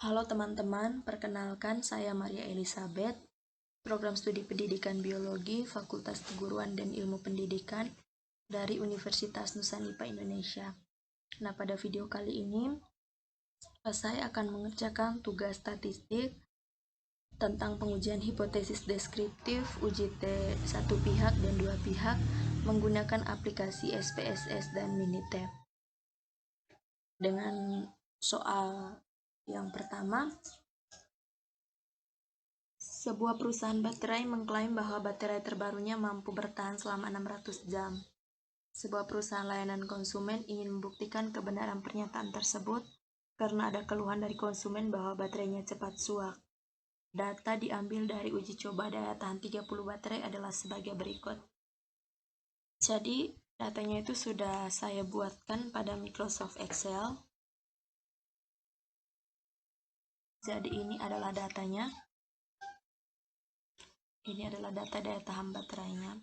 Halo teman-teman, perkenalkan saya Maria Elizabeth, Program Studi Pendidikan Biologi, Fakultas Keguruan dan Ilmu Pendidikan dari Universitas Nusa Nipah Indonesia. Nah, pada video kali ini, saya akan mengerjakan tugas statistik tentang pengujian hipotesis deskriptif, uji T satu pihak dan dua pihak menggunakan aplikasi SPSS dan Minitab. Dengan soal yang pertama, sebuah perusahaan baterai mengklaim bahwa baterai terbarunya mampu bertahan selama 600 jam. Sebuah perusahaan layanan konsumen ingin membuktikan kebenaran pernyataan tersebut karena ada keluhan dari konsumen bahwa baterainya cepat suak. Data diambil dari uji coba daya tahan 30 baterai adalah sebagai berikut. Jadi, datanya itu sudah saya buatkan pada Microsoft Excel. Jadi, ini adalah datanya. Ini adalah data daya tahan baterainya.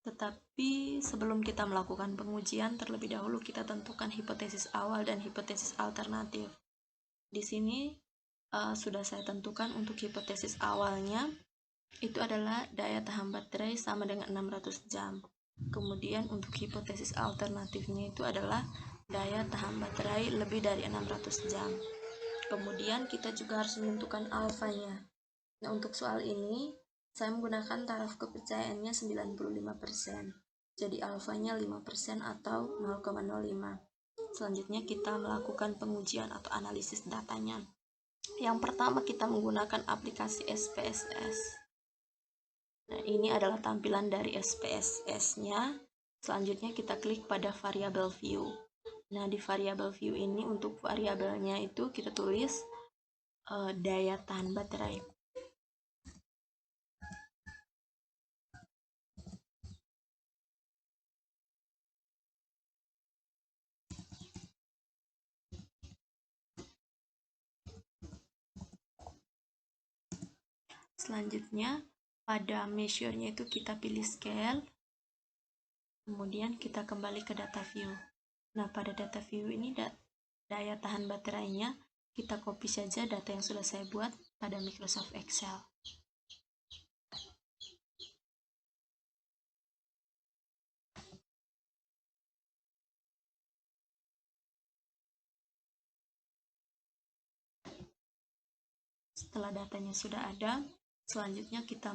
Tetapi sebelum kita melakukan pengujian, terlebih dahulu kita tentukan hipotesis awal dan hipotesis alternatif. Di sini sudah saya tentukan untuk hipotesis awalnya, itu adalah daya tahan baterai sama dengan 600 jam. Kemudian untuk hipotesis alternatifnya itu adalah daya tahan baterai lebih dari 600 jam. Kemudian kita juga harus menentukan alfanya. Nah, untuk soal ini, saya menggunakan taraf kepercayaannya 95%. Jadi alfanya 5% atau 0,05. Selanjutnya kita melakukan pengujian atau analisis datanya. Yang pertama kita menggunakan aplikasi SPSS. Nah, ini adalah tampilan dari SPSS-nya. Selanjutnya kita klik pada variable view. Nah, di variable view ini untuk variabelnya itu kita tulis daya tahan baterai. Selanjutnya pada measure-nya itu kita pilih scale, kemudian kita kembali ke data view. Nah, pada data view ini daya tahan baterainya kita copy saja data yang sudah saya buat pada Microsoft Excel. Setelah datanya sudah ada, selanjutnya kita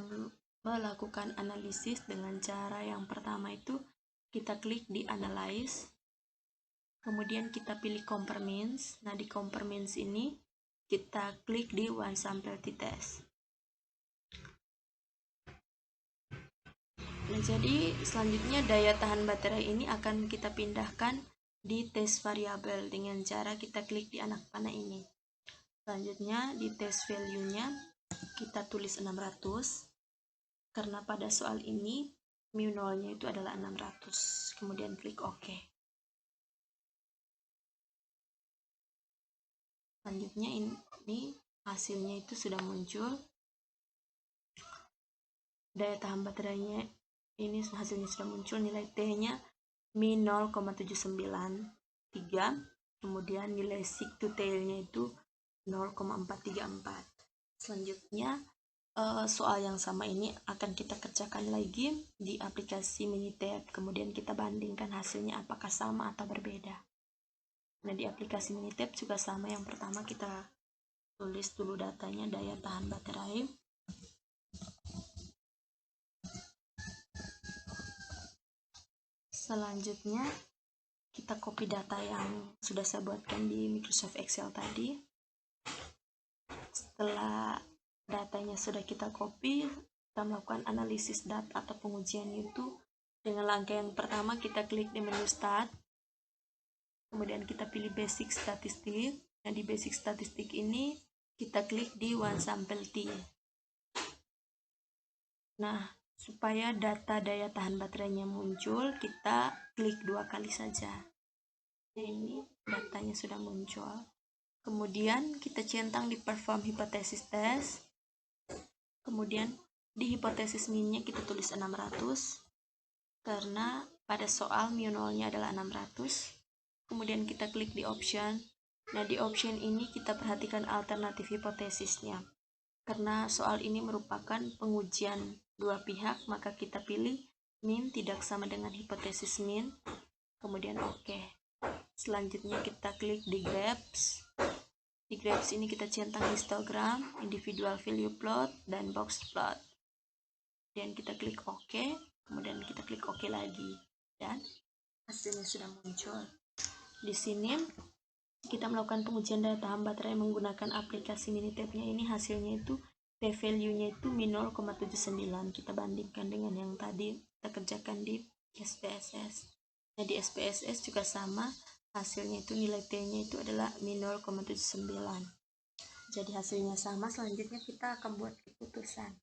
melakukan analisis dengan cara yang pertama itu kita klik di analyze, kemudian kita pilih compare means. Nah, di compare means ini kita klik di one sample t-test. Nah, jadi selanjutnya daya tahan baterai ini akan kita pindahkan di test variabel dengan cara kita klik di anak panah ini. Selanjutnya di test value-nya kita tulis 600 karena pada soal ini mu nolnya itu adalah 600. Kemudian klik OK. Selanjutnya ini hasilnya itu sudah muncul. Daya tahan baterainya ini hasilnya sudah muncul, nilai T-nya Mi 0,793, kemudian nilai seek to tail-nya itu 0,434. Selanjutnya soal yang sama ini akan kita kerjakan lagi di aplikasi Minitab, kemudian kita bandingkan hasilnya apakah sama atau berbeda. Nah, di aplikasi Minitab juga sama, yang pertama kita tulis dulu datanya daya tahan baterai. Selanjutnya kita copy data yang sudah saya buatkan di Microsoft Excel tadi. Setelah datanya sudah kita copy, kita melakukan analisis data atau pengujian itu dengan langkah yang pertama kita klik di menu start, kemudian kita pilih basic statistik. Nah, di basic statistik ini kita klik di one sample t. Nah, supaya data daya tahan baterainya muncul, kita klik 2 kali saja. Ini datanya sudah muncul. Kemudian kita centang di perform hypothesis test. Kemudian di hipotesis min-nya kita tulis 600 karena pada soal mu nolnya adalah 600. Kemudian kita klik di option. Nah, di option ini kita perhatikan alternatif hipotesisnya. Karena soal ini merupakan pengujian dua pihak, maka kita pilih min tidak sama dengan hipotesis min, kemudian oke. Selanjutnya kita klik di graphs. Di graphs ini kita centang histogram, individual value plot, dan box plot. Dan kita klik oke, kemudian kita klik oke lagi, dan hasilnya sudah muncul. Di sini kita melakukan pengujian daya tahan baterai menggunakan aplikasi Minitab-nya. Ini hasilnya itu p-value-nya itu min 0,79. Kita bandingkan dengan yang tadi kita kerjakan di SPSS. Nah, di SPSS juga sama, hasilnya itu nilai T-nya itu adalah min 0,79. Jadi hasilnya sama. Selanjutnya kita akan buat keputusan.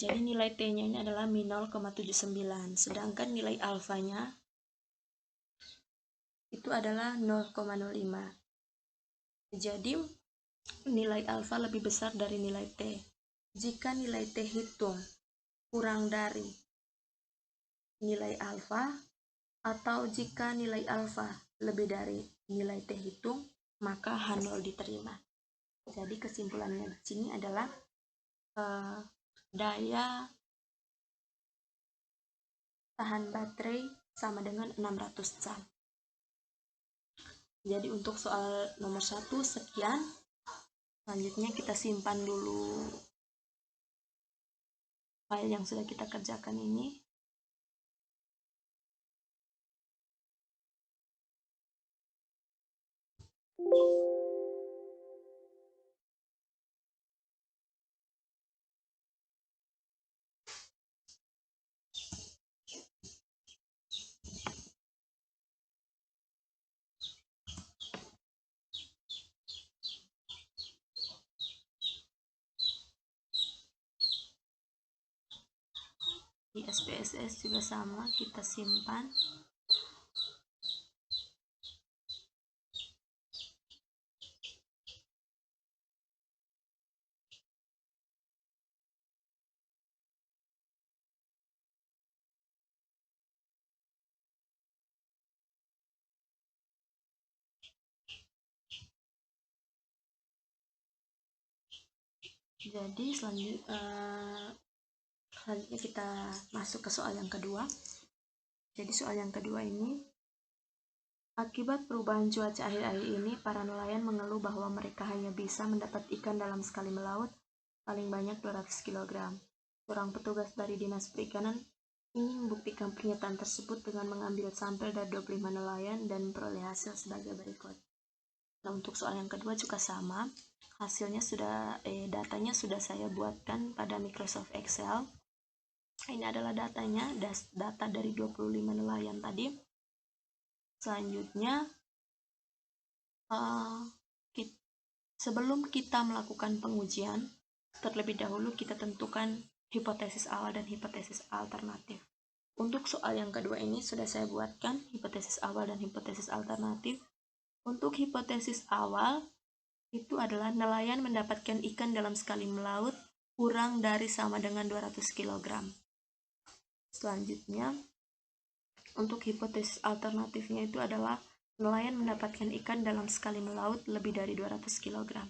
Jadi nilai T-nya ini adalah min 0,79, sedangkan nilai alfanya itu adalah 0,05. Jadi nilai alfa lebih besar dari nilai T. Jika nilai T hitung kurang dari nilai alfa, atau jika nilai alfa lebih dari nilai T hitung, maka H0 diterima. Jadi kesimpulannya di sini adalah daya tahan baterai sama dengan 600 jam. Jadi untuk soal nomor 1 sekian. Selanjutnya kita simpan dulu file yang sudah kita kerjakan ini. Di SPSS juga sama, kita simpan. Jadi selanjutnya kita masuk ke soal yang kedua. Jadi soal yang kedua ini, akibat perubahan cuaca akhir-akhir ini, para nelayan mengeluh bahwa mereka hanya bisa mendapat ikan dalam sekali melaut paling banyak 200 kg. Seorang petugas dari Dinas Perikanan ingin membuktikan pernyataan tersebut dengan mengambil sampel dari 25 nelayan dan memperoleh hasil sebagai berikut. Nah, untuk soal yang kedua juga sama. Hasilnya datanya sudah saya buatkan pada Microsoft Excel. Ini adalah datanya, data dari 25 nelayan tadi. Selanjutnya, sebelum kita melakukan pengujian, terlebih dahulu kita tentukan hipotesis awal dan hipotesis alternatif. Untuk soal yang kedua ini sudah saya buatkan hipotesis awal dan hipotesis alternatif. Untuk hipotesis awal, itu adalah nelayan mendapatkan ikan dalam sekali melaut kurang dari sama dengan 200 kg. Selanjutnya, untuk hipotesis alternatifnya itu adalah nelayan mendapatkan ikan dalam sekali melaut lebih dari 200 kg.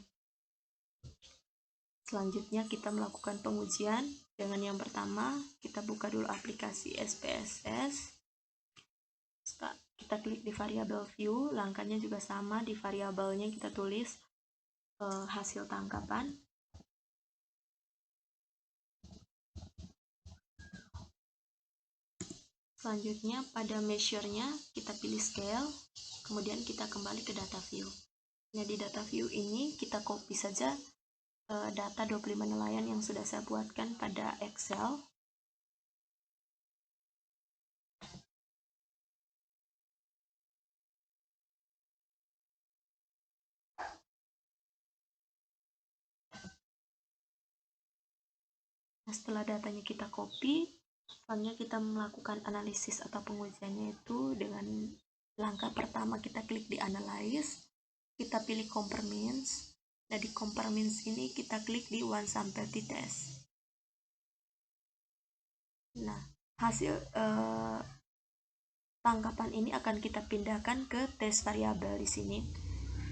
Selanjutnya kita melakukan pengujian. Dengan yang pertama, kita buka dulu aplikasi SPSS. Kita klik di variabel view, langkahnya juga sama, di variabelnya kita tulis hasil tangkapan. Selanjutnya pada measure-nya kita pilih scale, kemudian kita kembali ke data view. Nah, di data view ini kita copy saja data 25 nelayan yang sudah saya buatkan pada Excel. Nah, setelah datanya kita copy, selanjutnya kita melakukan analisis atau pengujiannya itu dengan langkah pertama kita klik di analyze, kita pilih compare means. Nah, di compare means ini kita klik di one sample t-test. Nah, hasil tangkapan ini akan kita pindahkan ke tes variabel di sini.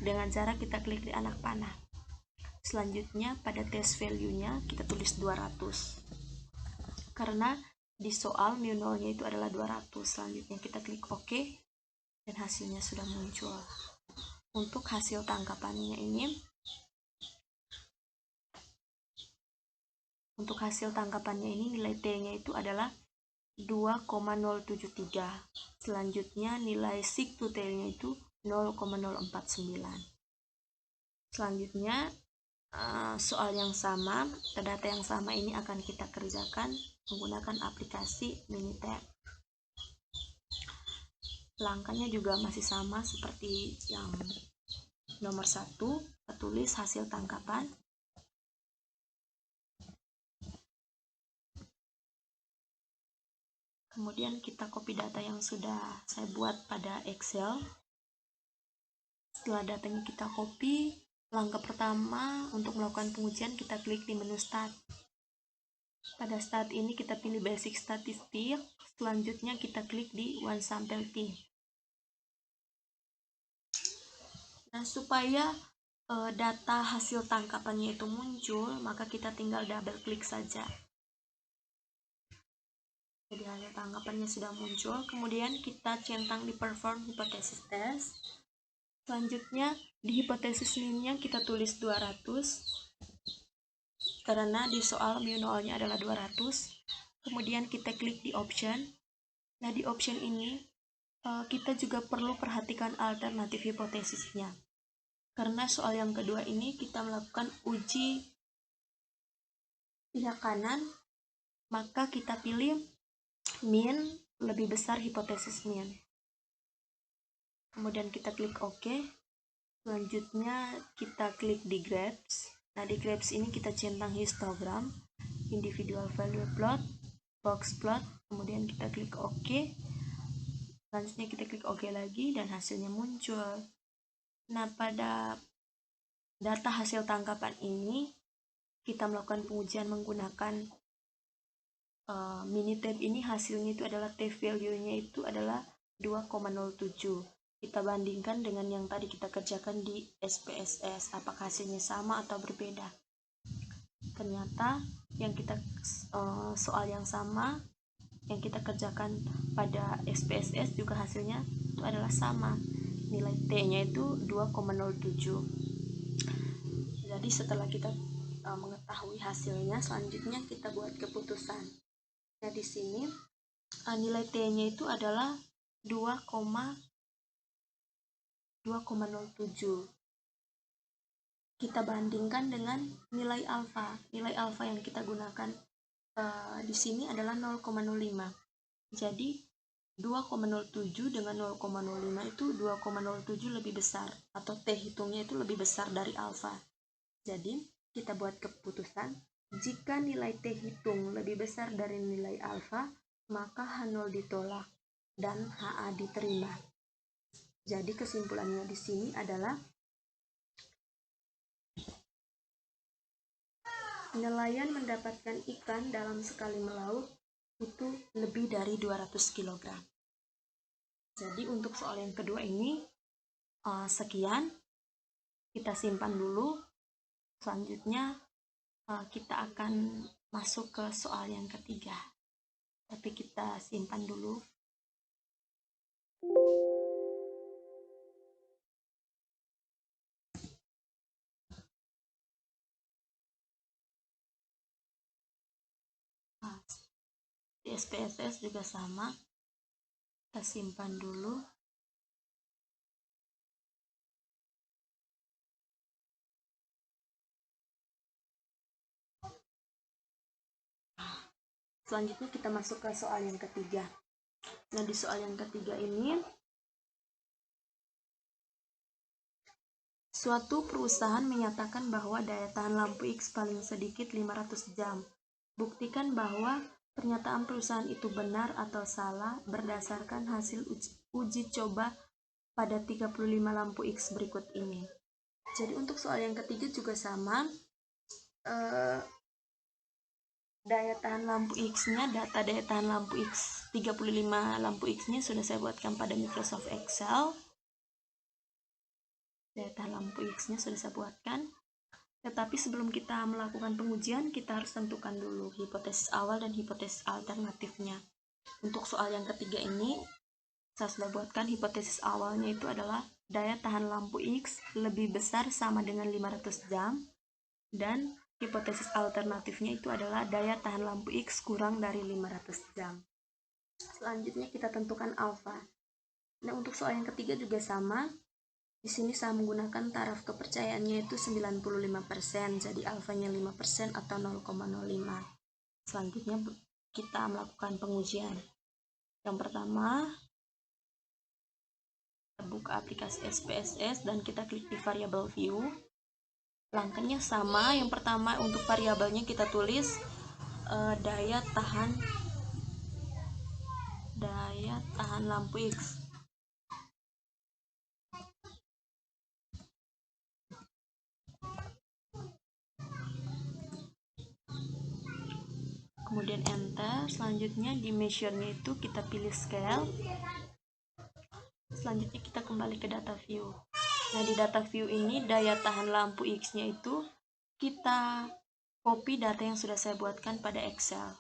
dengan cara kita klik di anak panah. Selanjutnya pada test value-nya kita tulis 200. Karena di soal mu nolnya itu adalah 200. Selanjutnya kita klik OK dan hasilnya sudah muncul. Untuk hasil tangkapannya ini, nilai T-nya itu adalah 2,073. Selanjutnya nilai seek to tail-nya itu 0,049. Selanjutnya soal yang sama, data yang sama ini akan kita kerjakan menggunakan aplikasi Minitab. Langkahnya juga masih sama seperti yang nomor 1, kita tulis hasil tangkapan. Kemudian kita copy data yang sudah saya buat pada Excel. Setelah datanya kita copy, langkah pertama untuk melakukan pengujian kita klik di menu Start. Pada Start ini kita pilih Basic Statistik, selanjutnya kita klik di One Sample T. Nah, supaya data hasil tangkapannya itu muncul, maka kita tinggal double klik saja. Jadi hasil tangkapannya sudah muncul, kemudian kita centang di Perform Hypothesis Test. Selanjutnya di hipotesis min-nya kita tulis 200, karena di soal mu nolnya adalah 200. Kemudian kita klik di Option. Nah, di Option ini kita juga perlu perhatikan alternatif hipotesisnya. Karena soal yang kedua ini kita melakukan uji pihak kanan, maka kita pilih min lebih besar hipotesis min. Kemudian kita klik OK. Selanjutnya kita klik di Graphs. Nah, di Graphs ini kita centang histogram, individual value plot, box plot, kemudian kita klik OK. Selanjutnya kita klik OK lagi dan hasilnya muncul. Nah, pada data hasil tangkapan ini kita melakukan pengujian menggunakan Minitab ini. Hasilnya itu adalah T value-nya itu adalah 2,07. Kita bandingkan dengan yang tadi kita kerjakan di SPSS, apakah hasilnya sama atau berbeda. Ternyata yang kita soal yang sama yang kita kerjakan pada SPSS juga hasilnya itu adalah sama. Nilai T-nya itu 2,07. Jadi setelah kita mengetahui hasilnya, selanjutnya kita buat keputusan. Nah, di sini nilai T-nya itu adalah 2,07. Kita bandingkan dengan nilai alfa. Nilai alfa yang kita gunakan di sini adalah 0,05. Jadi 2,07 dengan 0,05 itu 2,07 lebih besar, atau T hitungnya itu lebih besar dari alfa. Jadi kita buat keputusan, jika nilai T hitung lebih besar dari nilai alfa, maka H0 ditolak dan HA diterima. Jadi kesimpulannya di sini adalah nelayan mendapatkan ikan dalam sekali melaut itu lebih dari 200 kg. Jadi untuk soal yang kedua ini sekian, kita simpan dulu. Selanjutnya kita akan masuk ke soal yang ketiga, tapi kita simpan dulu. Di SPSS juga sama, kita simpan dulu. Selanjutnya kita masuk ke soal yang ketiga. Nah, di soal yang ketiga ini, suatu perusahaan menyatakan bahwa daya tahan lampu X paling sedikit 500 jam. Buktikan bahwa pernyataan perusahaan itu benar atau salah berdasarkan hasil uji coba pada 35 lampu X berikut ini. Jadi untuk soal yang ketiga juga sama. Daya tahan lampu X-nya, data daya tahan lampu X 35 lampu X-nya sudah saya buatkan pada Microsoft Excel. Daya tahan lampu X-nya sudah saya buatkan. Tetapi sebelum kita melakukan pengujian, kita harus tentukan dulu hipotesis awal dan hipotesis alternatifnya. Untuk soal yang ketiga ini, saya sudah buatkan hipotesis awalnya itu adalah daya tahan lampu X lebih besar sama dengan 500 jam, dan hipotesis alternatifnya itu adalah daya tahan lampu X kurang dari 500 jam. Selanjutnya kita tentukan alfa. Nah, untuk soal yang ketiga juga sama. Di sini saya menggunakan taraf kepercayaannya itu 95%, jadi alfanya 5% atau 0,05. Selanjutnya kita melakukan pengujian. Yang pertama, kita buka aplikasi SPSS dan kita klik di variable view. Langkahnya sama. Yang pertama, untuk variabelnya kita tulis daya tahan lampu X. Kemudian enter. Selanjutnya di measure-nya itu kita pilih scale. Selanjutnya kita kembali ke data view. Nah, di data view ini daya tahan lampu X-nya itu kita copy data yang sudah saya buatkan pada Excel.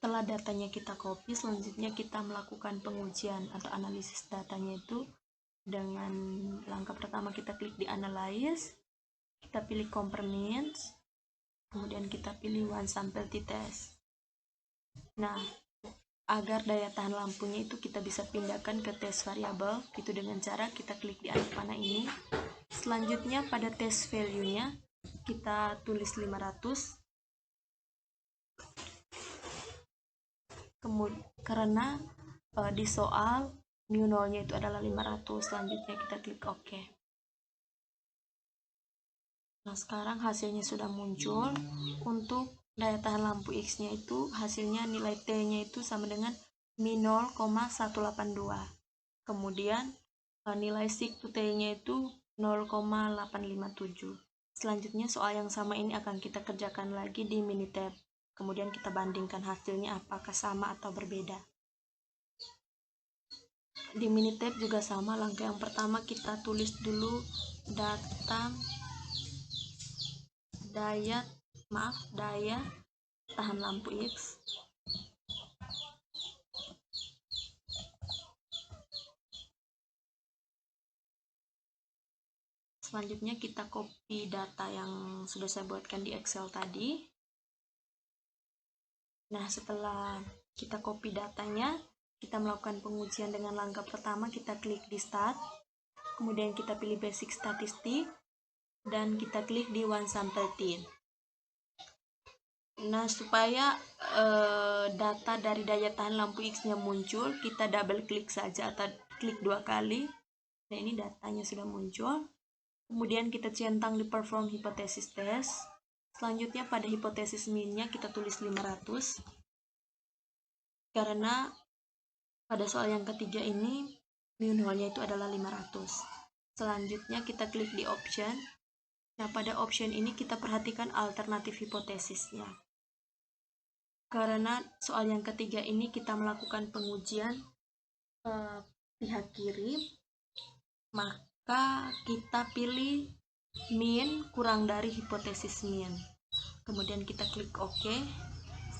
Setelah datanya kita copy, selanjutnya kita melakukan pengujian atau analisis datanya itu dengan langkah pertama kita klik di analyze, kita pilih components, kemudian kita pilih one sample t-test. Nah, agar daya tahan lampunya itu kita bisa pindahkan ke test variable, itu dengan cara kita klik di anak panah ini. Selanjutnya pada test value-nya kita tulis 500. Kemudian karena di soal mu nolnya itu adalah 500, selanjutnya kita klik OK. Nah, sekarang hasilnya sudah muncul. Untuk daya tahan lampu X-nya itu hasilnya nilai T-nya itu sama dengan min 0,182. Kemudian nilai sig to T-nya itu 0,857. Selanjutnya soal yang sama ini akan kita kerjakan lagi di Minitab. Kemudian kita bandingkan hasilnya apakah sama atau berbeda. Di Minitab juga sama. Langkah yang pertama kita tulis dulu daya tahan lampu X. Selanjutnya kita copy data yang sudah saya buatkan di Excel tadi. Nah, setelah kita copy datanya, kita melakukan pengujian dengan langkah pertama kita klik di start, kemudian kita pilih basic statistik, dan kita klik di one sample t. Nah, supaya data dari daya tahan lampu X-nya muncul, kita double klik saja atau klik 2 kali. Nah, ini datanya sudah muncul. Kemudian kita centang di perform hypothesis test. Selanjutnya pada hipotesis min-nya kita tulis 500. Karena pada soal yang ketiga ini mu nolnya itu adalah 500. Selanjutnya kita klik di option. Nah, pada option ini kita perhatikan alternatif hipotesisnya. Karena soal yang ketiga ini kita melakukan pengujian pihak kiri, maka kita pilih min kurang dari hipotesis min. Kemudian kita klik OK.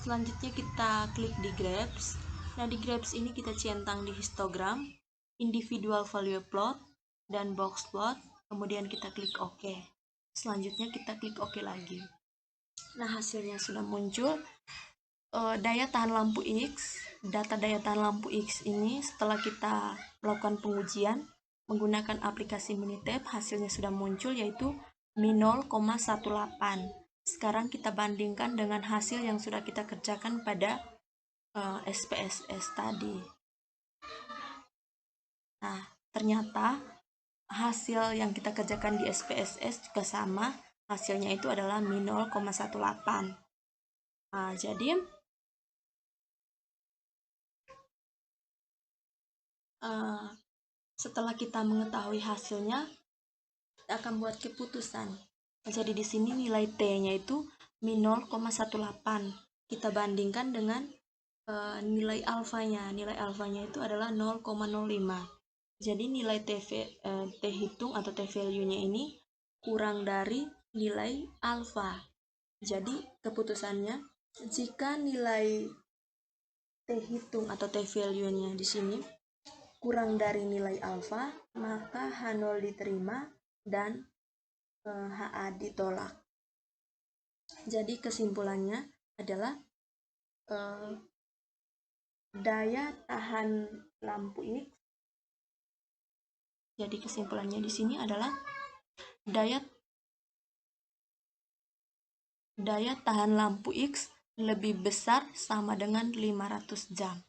Selanjutnya kita klik di graphs. Nah, di graphs ini kita centang di histogram, individual value plot, dan box plot. Kemudian kita klik OK. Selanjutnya kita klik OK lagi. Nah, hasilnya sudah muncul. Daya tahan lampu X, data daya tahan lampu X ini setelah kita melakukan pengujian menggunakan aplikasi Minitab, hasilnya sudah muncul yaitu min 0,18. Sekarang kita bandingkan dengan hasil yang sudah kita kerjakan pada SPSS tadi. Nah, ternyata hasil yang kita kerjakan di SPSS juga sama, hasilnya itu adalah min 0,18. Nah, jadi setelah kita mengetahui hasilnya, akan buat keputusan. Jadi di sini nilai T-nya itu min 0,18. Kita bandingkan dengan nilai alfanya. Nilai alfanya itu adalah 0,05. Jadi nilai T hitung atau T value-nya ini kurang dari nilai alfa. Jadi keputusannya, jika nilai T hitung atau T value-nya di sini kurang dari nilai alfa, maka H0 diterima dan HA ditolak. Jadi kesimpulannya adalah daya tahan lampu X. Jadi kesimpulannya di sini adalah daya tahan lampu X lebih besar sama dengan 500 jam.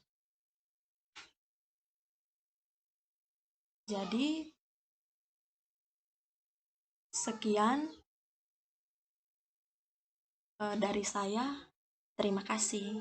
Jadi sekian dari saya. Terima kasih.